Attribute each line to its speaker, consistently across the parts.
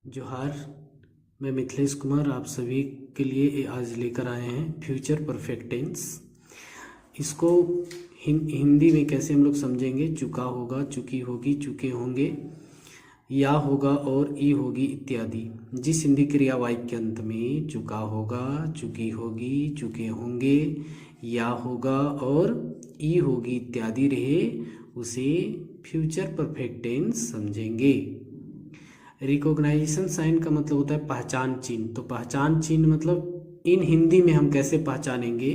Speaker 1: जोहार। मैं मिथिलेश कुमार आप सभी के लिए आज लेकर आए हैं फ्यूचर परफेक्ट टेंस। इसको हिंदी में कैसे हम लोग समझेंगे। चुका होगा, चुकी होगी, चुके होंगे, या होगा और ई होगी इत्यादि। जिस हिंदी क्रिया वाक्य के अंत में चुका होगा, चुकी होगी, चुके होंगे, या होगा और ई होगी इत्यादि रहे उसे फ्यूचर परफेक्ट टेंस समझेंगे। रिकॉग्नाइजेशन साइन का मतलब होता है पहचान चिन्ह। तो पहचान चिन्ह मतलब इन हिंदी में हम कैसे पहचानेंगे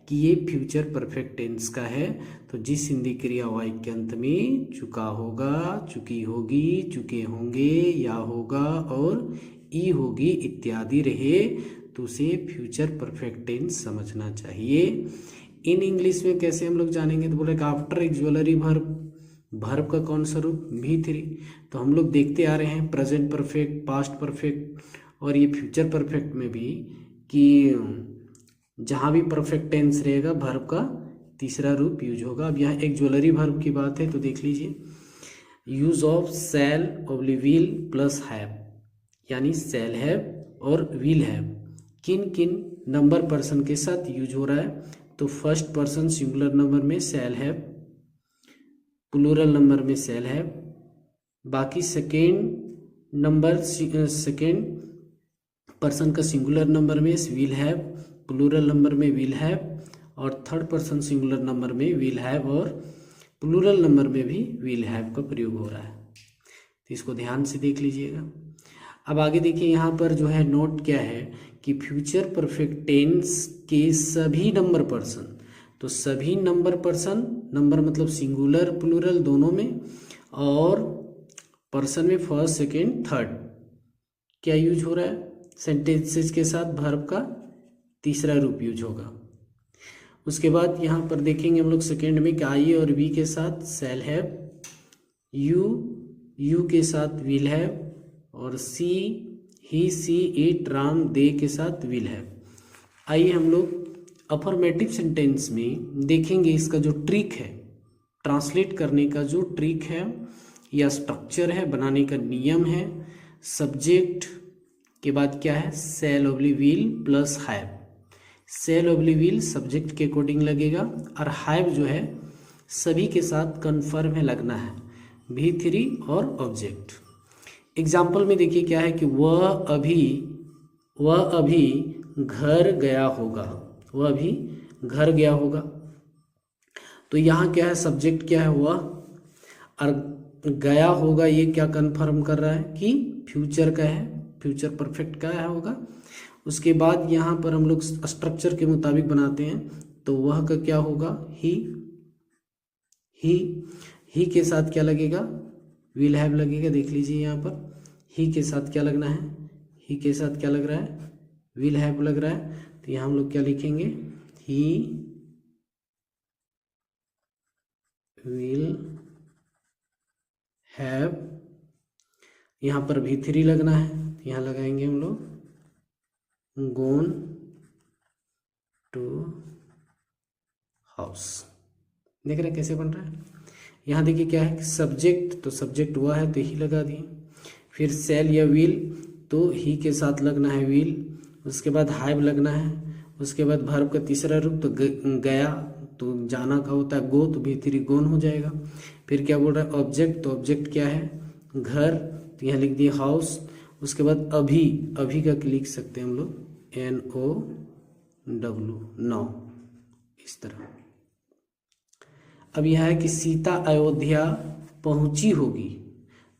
Speaker 1: कि ये फ्यूचर परफेक्ट टेंस का है। तो जिस हिंदी क्रिया वाक्य के अंत में चुका होगा, चुकी होगी, चुके होंगे, या होगा और ई होगी इत्यादि रहे तो उसे फ्यूचर परफेक्ट टेंस समझना चाहिए। इन इंग्लिश में कैसे हम लोग जानेंगे तो बोले आफ्टर एक्जुअलरी वर्ब का कौन सा रूप V3। तो हम लोग देखते आ रहे हैं प्रेजेंट परफेक्ट, पास्ट परफेक्ट और ये फ्यूचर परफेक्ट में भी कि जहाँ भी परफेक्ट टेंस रहेगा वर्ब का तीसरा रूप यूज होगा। अब यहाँ एक ज्वेलरी वर्ब की बात है तो देख लीजिए, यूज ऑफ शैल ऑब्ली विल प्लस हैव, यानी शैल हैव और विल हैव किन किन नंबर पर्सन के साथ यूज हो रहा है। तो फर्स्ट पर्सन सिंगुलर नंबर में शैल हैव, प्लूरल नंबर में शैल हैव, बाकी सेकेंड पर्सन का सिंगुलर नंबर में विल हैव, प्लूरल नंबर में विल हैव और थर्ड पर्सन सिंगुलर नंबर में विल हैव और प्लूरल नंबर में भी विल हैव का प्रयोग हो रहा है। तो इसको ध्यान से देख लीजिएगा। अब आगे देखिए, यहाँ पर जो है नोट क्या है कि फ्यूचर परफेक्ट टेंस के सभी नंबर पर्सन, तो सभी नंबर पर्सन, नंबर मतलब सिंगुलर प्लूरल दोनों में, और पर्सन में फर्स्ट सेकेंड थर्ड क्या यूज हो रहा है, सेंटेंसेस के साथ वर्ब का तीसरा रूप यूज होगा। उसके बाद यहाँ पर देखेंगे हम लोग सेकेंड में कि आई और वी के साथ शैल हैव, यू के साथ विल हैव और सी, ही, सी, इट, राम, दे के साथ विल हैव। आइए हम लोग अफर्मेटिव सेंटेंस में देखेंगे इसका जो ट्रिक है, ट्रांसलेट करने का जो ट्रिक है या स्ट्रक्चर है, बनाने का नियम है। सब्जेक्ट के बाद क्या है, शैल ऑब्ली विल प्लस हैव। शैल ऑब्ली विल सब्जेक्ट के अकॉर्डिंग लगेगा और हैव जो है सभी के साथ कन्फर्म है लगना है, V3 और ऑब्जेक्ट। एग्जाम्पल में देखिए क्या है कि वह अभी घर गया होगा, वह अभी घर गया होगा। तो यहाँ क्या है, सब्जेक्ट क्या है वह, और गया होगा ये क्या कन्फर्म कर रहा है कि फ्यूचर का है, फ्यूचर परफेक्ट का है होगा। उसके बाद यहाँ पर हम लोग स्ट्रक्चर के मुताबिक बनाते हैं तो वह का क्या होगा, ही के साथ क्या लगेगा, विल हैव लगेगा। देख लीजिए यहाँ पर ही के साथ क्या लगना है, ही के साथ क्या लग रहा है, विल हैव लग रहा है। तो यहाँ हम लोग क्या लिखेंगे, ही विल हैव। यहाँ पर V3 लगना है, यहाँ लगाएंगे हम लोग गोन टू हाउस। देख रहे हैं कैसे बन रहा है। यहाँ देखिए क्या है, सब्जेक्ट, तो सब्जेक्ट हुआ है तो ही लगा दिए। फिर शैल या विल, तो ही के साथ लगना है विल। उसके बाद हैव लगना है। उसके बाद वर्ब का तीसरा रूप तो गया, तो जाना का होता है गो, तो V3 गोन हो जाएगा। फिर क्या बोल रहा है, ऑब्जेक्ट, तो ऑब्जेक्ट क्या है, घर, तो यहाँ लिख दिए हाउस। उसके बाद अभी का लिख सकते हैं हम लोग NOW, नाउ, इस तरह। अब यह है कि सीता अयोध्या पहुंची होगी,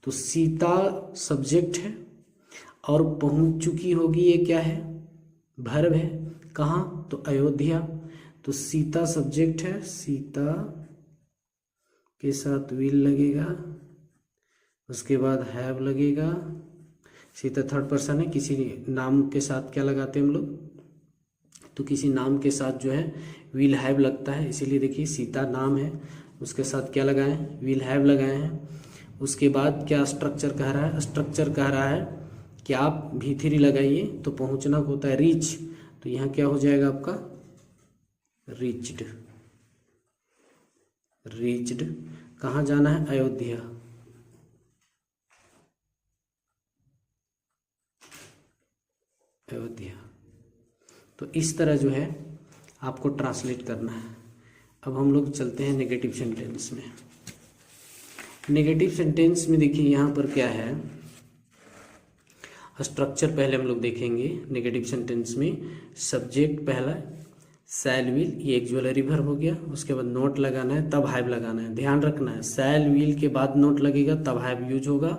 Speaker 1: तो सीता सब्जेक्ट है और पहुंच चुकी होगी ये क्या है, वर्ब है। कहाँ, तो अयोध्या। तो सीता सब्जेक्ट है, सीता के साथ विल लगेगा। उसके बाद हैव लगेगा। सीता थर्ड पर्सन है, किसी नाम के साथ क्या लगाते हैं हम लोग, तो किसी नाम के साथ जो है विल हैव लगता है, इसीलिए देखिए सीता नाम है, उसके साथ क्या लगाए, विल हैव लगाए हैं। उसके बाद क्या स्ट्रक्चर कह रहा है, स्ट्रक्चर कह रहा है कि आप V3 लगाइए तो पहुंचना होता है रीच, तो यहाँ क्या हो जाएगा आपका रीच्ड। कहाँ जाना है, अयोध्या। अयोध्या। तो इस तरह जो है आपको ट्रांसलेट करना है। अब हम लोग चलते हैं नेगेटिव सेंटेंस में। नेगेटिव सेंटेंस में देखिए यहाँ पर क्या है, स्ट्रक्चर पहले हम लोग देखेंगे। नेगेटिव सेंटेंस में सब्जेक्ट पहला शैल विल, ये एक ज्वेलरी वर्ब हो गया। उसके बाद नोट लगाना है, तब हैव लगाना है। ध्यान रखना है शैल विल के बाद नोट लगेगा, तब हैव यूज होगा,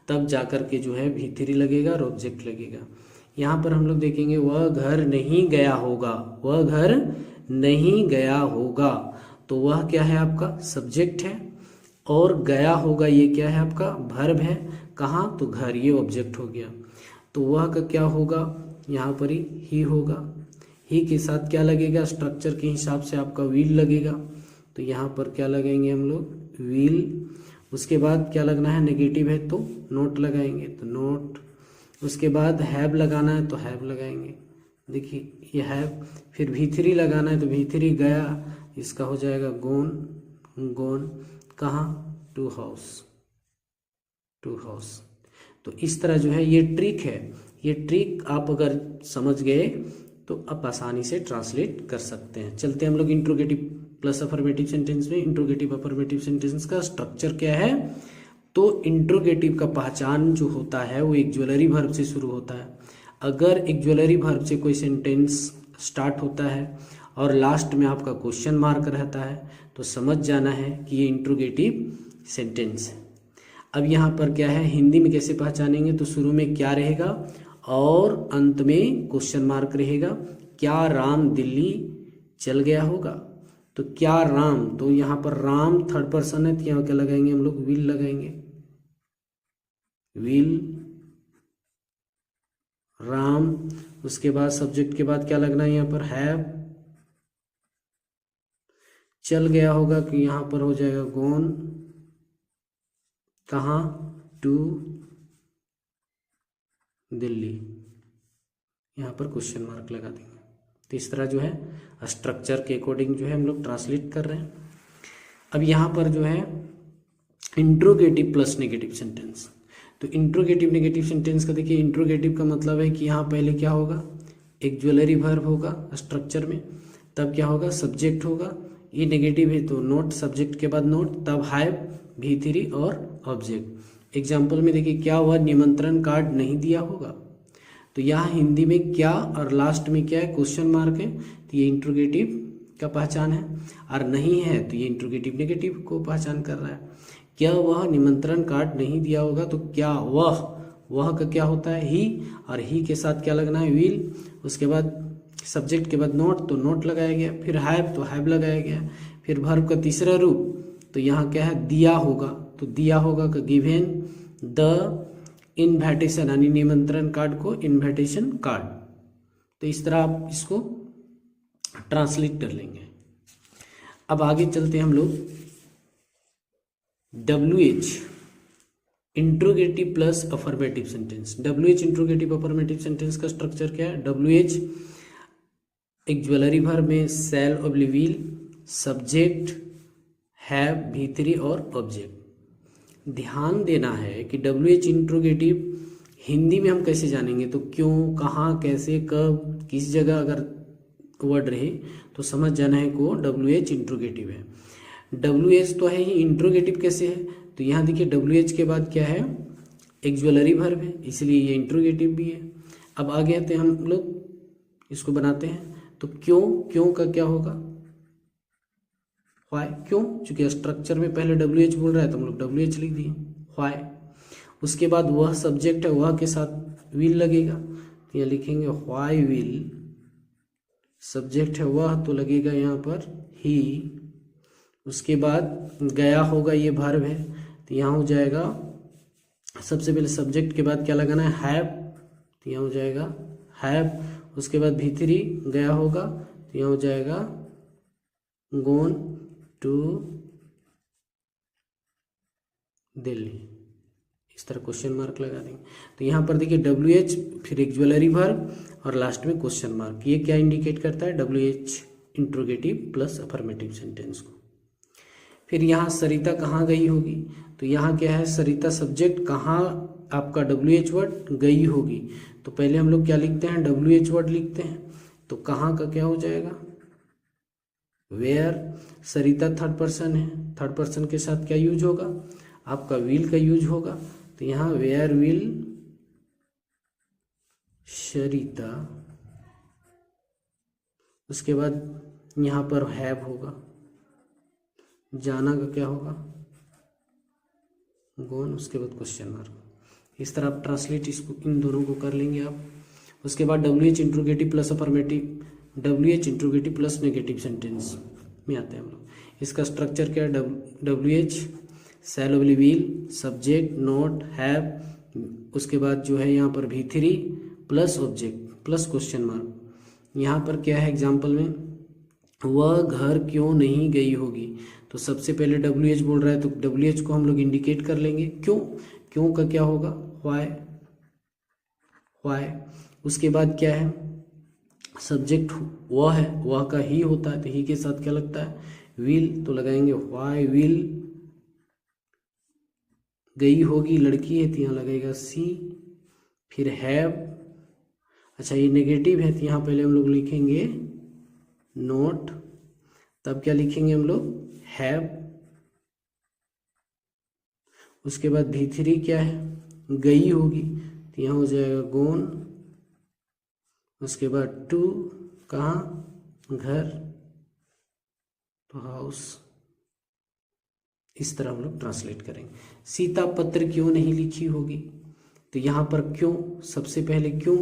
Speaker 1: तब जाकर के जो है V3 लगेगा और ऑब्जेक्ट लगेगा। यहाँ पर हम लोग देखेंगे वह घर नहीं गया होगा, वह घर नहीं गया होगा। तो वह क्या है आपका सब्जेक्ट है, और गया होगा ये क्या है आपका वर्ब है। कहाँ, तो घर, ये ऑब्जेक्ट हो गया। तो वह का क्या होगा, यहाँ पर ही होगा। ही के साथ क्या लगेगा, स्ट्रक्चर के हिसाब से आपका विल लगेगा। तो यहाँ पर क्या लगाएंगे हम लोग, विल। उसके बाद क्या लगना है, नेगेटिव है तो नोट लगाएंगे, तो नोट। उसके बाद हैव लगाना है तो हैव लगाएंगे। देखिए ये हैव, फिर V3 लगाना है तो V3 गया, इसका हो जाएगा गोन, गोन कहाँ, टू हाउस, टू हाउस। तो इस तरह जो है ये ट्रिक है। ये ट्रिक आप अगर समझ गए तो आप आसानी से ट्रांसलेट कर सकते हैं। चलते हैं हम लोग इंट्रोगेटिव प्लस अफर्मेटिव सेंटेंस में। इंट्रोगेटिव अफर्मेटिव सेंटेंस का स्ट्रक्चर क्या है, तो इंट्रोगेटिव का पहचान जो होता है वो एक ज्वेलरी वर्ब से शुरू होता है। अगर एक ज्वेलरी वर्ब से कोई सेंटेंस स्टार्ट होता है और लास्ट में आपका क्वेश्चन मार्क रहता है तो समझ जाना है कि ये इंट्रोगेटिव सेंटेंस है। अब यहाँ पर क्या है, हिंदी में कैसे पहचानेंगे, तो शुरू में क्या रहेगा और अंत में क्वेश्चन मार्क रहेगा। क्या राम दिल्ली चल गया होगा, तो क्या राम, तो यहाँ पर राम थर्ड पर्सन है तो यहाँ क्या लगाएंगे हम लोग, विल लगाएंगे, विल राम। उसके बाद सब्जेक्ट के बाद क्या लगना है यहाँ पर, हैव। चल गया होगा कि यहाँ पर हो जाएगा गोन, कहाँ, टू दिल्ली, यहाँ पर क्वेश्चन मार्क लगा देंगे। तो इस तरह जो है स्ट्रक्चर के अकॉर्डिंग जो है हम लोग ट्रांसलेट कर रहे हैं। अब यहाँ पर जो है इंट्रोगेटिव प्लस नेगेटिव सेंटेंस। तो इंट्रोगेटिव नेगेटिव सेंटेंस का देखिए, इंट्रोगेटिव का मतलब है कि यहाँ पहले क्या होगा, एक ज्वेलरी वर्ब होगा स्ट्रक्चर में, तब क्या होगा, सब्जेक्ट होगा। ये नेगेटिव है तो नोट, सब्जेक्ट के बाद नोट, तब हैव, V3 और ऑब्जेक्ट। एग्जाम्पल में देखिए, क्या वह निमंत्रण कार्ड नहीं दिया होगा, तो यहाँ हिंदी में क्या और लास्ट में क्या है, क्वेश्चन मार्क है, तो ये इंट्रोगेटिव का पहचान है। और नहीं है तो ये इंट्रोगेटिव नेगेटिव को पहचान कर रहा है। क्या वह निमंत्रण कार्ड नहीं दिया होगा, तो क्या वह का क्या होता है, ही, और ही के साथ क्या लगना है, विल। उसके बाद सब्जेक्ट के बाद नोट, तो नोट लगाया गया, फिर हैव तो हैव लगाया गया, फिर वर्ब का तीसरा रूप, तो यहाँ क्या है, दिया होगा, तो दिया होगा का गिवेन द इन्विटेशन, यानी निमंत्रण कार्ड को इन्विटेशन कार्ड। तो इस तरह आप इसको ट्रांसलेट कर लेंगे। अब आगे चलते हैं हम लोग, WH interrogative plus affirmative sentence. WH interrogative affirmative sentence का स्ट्रक्चर क्या है, WH एक ज्वेलरी वर्ब में शैल ऑब्ली विल, सब्जेक्ट हैव, V3 और ऑब्जेक्ट। ध्यान देना है कि WH इंट्रोगेटिव हिंदी में हम कैसे जानेंगे, तो क्यों, कहाँ, कैसे, कब, किस जगह अगर वर्ड रहे तो समझ जाना है को WH इंट्रोगेटिव है। WH तो है ही, इंट्रोगेटिव कैसे है, तो यहाँ देखिए WH के बाद क्या है, एक ज्वेलरी वर्ब है, इसलिए ये इंट्रोगेटिव भी है। अब आगे आते हैं हम लोग इसको बनाते हैं। तो क्यों का क्या होगा, व्हाई, क्यों, चूंकि स्ट्रक्चर में पहले WH बोल रहा है तो हम लोग WH लिख दिए, व्हाई। उसके बाद वह सब्जेक्ट है, वह के साथ विल लगेगा, तो यहाँ लिखेंगे व्हाई विल। सब्जेक्ट है वह तो लगेगा यहाँ पर ही। उसके बाद गया होगा, ये वर्ब है, तो यहाँ हो जाएगा, सबसे पहले सब्जेक्ट के बाद क्या लगाना है, हैव, तो यहाँ हो जाएगा हैव। उसके बाद V3 गया होगा, तो यहाँ हो जाएगा गोन टू दिल्ली। इस तरह क्वेश्चन मार्क लगा देंगे। तो यहाँ पर देखिए WH, फिर एक ज्वेलरी वर्ब और लास्ट में क्वेश्चन मार्क। ये क्या इंडिकेट करता है, WH interrogative plus affirmative sentence को। फिर यहाँ सरिता कहाँ गई होगी, तो यहाँ क्या है, सरिता सब्जेक्ट, कहाँ आपका WH वर्ड गई होगी, तो पहले हम लोग क्या लिखते हैं, WH वर्ड लिखते हैं। तो कहाँ का क्या हो जाएगा, वेयर। सरिता थर्ड पर्सन है, थर्ड पर्सन के साथ क्या यूज होगा, आपका विल का यूज होगा। तो यहाँ वेयर विल सरिता, उसके बाद यहाँ पर हैव होगा, जाना का क्या होगा, गोन, उसके बाद क्वेश्चन मार्क। इस तरह आप ट्रांसलेट इसको इन दोनों को कर लेंगे आप। उसके बाद WH interrogative plus affirmative, WH interrogative plus negative sentence में आते हैं हम लोग। इसका स्ट्रक्चर क्या है, WH shell will, subject note have, उसके बाद जो है यहाँ पर V3 plus object plus question mark. यहाँ पर क्या है एग्जाम्पल में, वह घर क्यों नहीं गई होगी। तो सबसे पहले WH बोल रहा है, तो WH को हम लोग इंडिकेट कर लेंगे, क्यों, क्यों का क्या होगा, वाई, वाई। उसके बाद क्या है, सब्जेक्ट वह है, वह का ही होता है, तो ही के साथ क्या लगता है, विल, तो लगाएंगे वाई विल गई होगी, लड़की है तो यहाँ लगेगा सी। फिर हैव, अच्छा ये नेगेटिव है तो यहाँ पहले हम लोग लिखेंगे नोट, तब क्या लिखेंगे हम लोग, हैव। उसके बाद V3 क्या है, गई होगी, तो यहाँ हो जाएगा गोन। उसके बाद टू, कहाँ, घर, तो हाउस। इस तरह हम लोग ट्रांसलेट करेंगे। सीता पत्र क्यों नहीं लिखी होगी, तो यहाँ पर क्यों, सबसे पहले क्यों,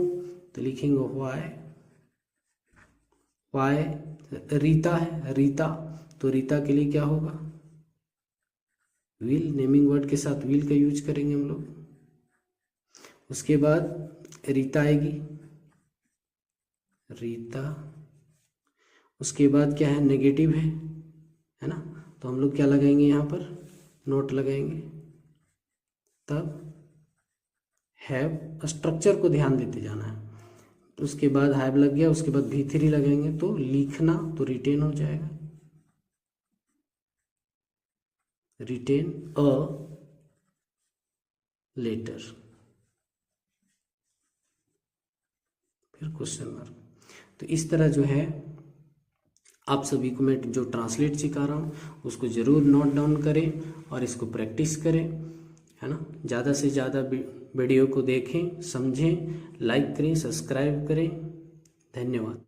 Speaker 1: तो लिखेंगे वाई, वाई। रीता है, रीता, तो रीता के लिए क्या होगा, विल, नेमिंग वर्ड के साथ विल का यूज करेंगे हम लोग। उसके बाद रीता आएगी, रीता। उसके बाद क्या है, नेगेटिव है ना, तो हम लोग क्या लगाएंगे, यहाँ पर नोट लगाएंगे, तब हैव। स्ट्रक्चर को ध्यान देते जाना है। उसके बाद हैव लग गया, उसके बाद V3 लगाएंगे, तो लिखना, तो रिटेन हो जाएगा, रिटेन अ लेटर, फिर क्वेश्चन मार्क। तो इस तरह जो है आप सभी को मैं जो ट्रांसलेट सिखा रहा हूँ उसको ज़रूर नोट डाउन करें और इसको प्रैक्टिस करें, है ना। ज़्यादा से ज़्यादा वीडियो को देखें, समझें, लाइक करें, सब्सक्राइब करें। धन्यवाद।